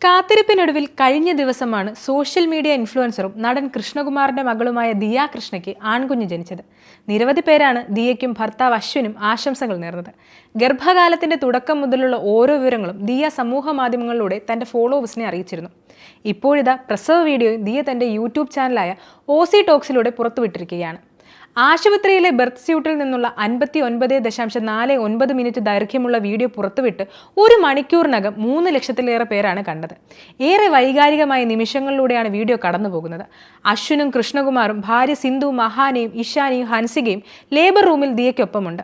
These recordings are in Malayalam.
കാത്തിരിപ്പിനൊടുവിൽ കഴിഞ്ഞ ദിവസമാണ് സോഷ്യൽ മീഡിയ ഇൻഫ്ലുവൻസറും നടൻ കൃഷ്ണകുമാറിന്റെ മകളുമായ ദിയ കൃഷ്ണയ്ക്ക് ആൺകുഞ്ഞ് ജനിച്ചത്. നിരവധി പേരാണ് ദിയയ്ക്കും ഭർത്താവ് അശ്വിനും ആശംസകൾ നേർന്നത്. ഗർഭകാലത്തിന്റെ തുടക്കം മുതലുള്ള ഓരോ വിവരങ്ങളും ദിയ സമൂഹ മാധ്യമങ്ങളിലൂടെ തന്റെ ഫോളോവേഴ്സിനെ അറിയിച്ചിരുന്നു. ഇപ്പോഴിതാ പ്രസവ വീഡിയോ ദിയ തന്റെ യൂട്യൂബ് ചാനലായ OC ടോക്സിലൂടെ പുറത്തുവിട്ടിരിക്കുകയാണ്. ആശുപത്രിയിലെ ബർത്ത് സ്യൂട്ടിൽ നിന്നുള്ള 59.49 മിനിറ്റ് ദൈർഘ്യമുള്ള വീഡിയോ പുറത്തുവിട്ട് 1 മണിക്കൂറിനകം 3 ലക്ഷത്തിലേറെ പേരാണ് കണ്ടത്. ഏറെ വൈകാരികമായ നിമിഷങ്ങളിലൂടെയാണ് വീഡിയോ കടന്നുപോകുന്നത്. അശ്വിനും കൃഷ്ണകുമാറും ഭാര്യ സിന്ധുവും അഹാനയും ഇഷാനിയും ഹൻസികയും ലേബർ റൂമിൽ ദിയയ്ക്കൊപ്പമുണ്ട്.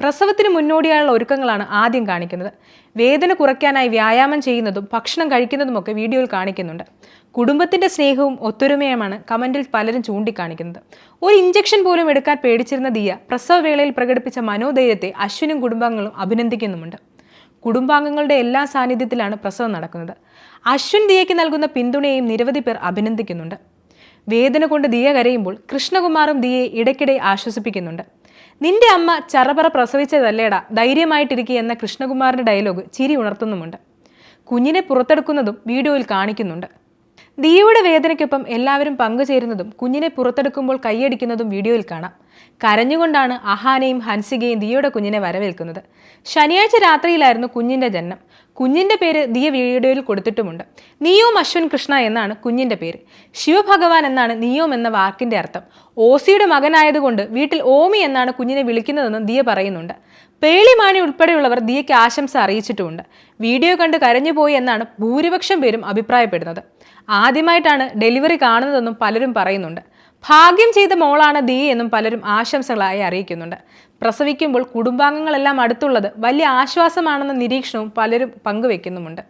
പ്രസവത്തിന് മുന്നോടിയായുള്ള ഒരുക്കങ്ങളാണ് ആദ്യം കാണിക്കുന്നത്. വേദന കുറയ്ക്കാനായി വ്യായാമം ചെയ്യുന്നതും ഭക്ഷണം കഴിക്കുന്നതുമൊക്കെ വീഡിയോയിൽ കാണിക്കുന്നുണ്ട്. കുടുംബത്തിന്റെ സ്നേഹവും ഒത്തൊരുമയുമാണ് കമന്റിൽ പലരും ചൂണ്ടിക്കാണിക്കുന്നത്. ഒരു ഇഞ്ചക്ഷൻ പോലും എടുക്കാൻ പേടിച്ചിരുന്ന ദിയ പ്രസവവേളയിൽ പ്രകടിപ്പിച്ച മനോധൈര്യത്തെ അശ്വിനും കുടുംബാംഗങ്ങളും അഭിനന്ദിക്കുന്നുമുണ്ട്. കുടുംബാംഗങ്ങളുടെ എല്ലാ സാന്നിധ്യത്തിലാണ് പ്രസവം നടക്കുന്നത്. അശ്വിൻ ദിയയ്ക്ക് നൽകുന്ന പിന്തുണയെയും നിരവധി പേർ അഭിനന്ദിക്കുന്നുണ്ട്. വേദന കൊണ്ട് ദിയ കരയുമ്പോൾ കൃഷ്ണകുമാറും ദിയയെ ഇടയ്ക്കിടെ ആശ്വസിപ്പിക്കുന്നുണ്ട്. നിന്റെ അമ്മ ചറപറ പ്രസവിച്ചതല്ലേടാ, ധൈര്യമായിട്ടിരിക്കുക എന്ന കൃഷ്ണകുമാറിന്റെ ഡയലോഗ് ചിരി ഉണർത്തുന്നുമുണ്ട്. കുഞ്ഞിനെ പുറത്തെടുക്കുന്നതും വീഡിയോയിൽ കാണിക്കുന്നുണ്ട്. ദിയയുടെ വേദനയ്ക്കൊപ്പം എല്ലാവരും പങ്കുചേരുന്നതും കുഞ്ഞിനെ പുറത്തെടുക്കുമ്പോൾ കൈയടിക്കുന്നതും വീഡിയോയിൽ കാണാം. കരഞ്ഞുകൊണ്ടാണ് അഹാനയും ഹൻസികയും ദിയയുടെ കുഞ്ഞിനെ വരവേൽക്കുന്നത്. ശനിയാഴ്ച രാത്രിയിലായിരുന്നു കുഞ്ഞിന്റെ ജനനം. കുഞ്ഞിന്റെ പേര് ദിയ വീഡിയോയിൽ കൊടുത്തിട്ടുമുണ്ട്. നിയോം അശ്വിൻ കൃഷ്ണ എന്നാണ് കുഞ്ഞിന്റെ പേര്. ശിവഭഗവാൻ എന്നാണ് നിയോം എന്ന വാക്കിന്റെ അർത്ഥം. OCയുടെ മകനായതുകൊണ്ട് വീട്ടിൽ ഓമി എന്നാണ് കുഞ്ഞിനെ വിളിക്കുന്നതെന്ന് ദിയ പറയുന്നുണ്ട്. പേളിമാണി ഉൾപ്പെടെയുള്ളവർ ദിയയ്ക്ക് ആശംസ അറിയിച്ചിട്ടുമുണ്ട്. വീഡിയോ കണ്ട് കരഞ്ഞുപോയി എന്നാണ് ഭൂരിപക്ഷം പേരും അഭിപ്രായപ്പെടുന്നത്. ആദ്യമായിട്ടാണ് ഡെലിവറി കാണുന്നതെന്നും പലരും പറയുന്നുണ്ട്. ഭാഗ്യം ചെയ്ത മോളാണ് ദിയ എന്നും പലരും ആശംസകളായി അറിയിക്കുന്നുണ്ട്. പ്രസവിക്കുമ്പോൾ കുടുംബാംഗങ്ങളെല്ലാം അടുത്തുള്ളത് വലിയ ആശ്വാസമാണെന്ന നിരീക്ഷണവും പലരും പങ്കുവെക്കുന്നുമുണ്ട്.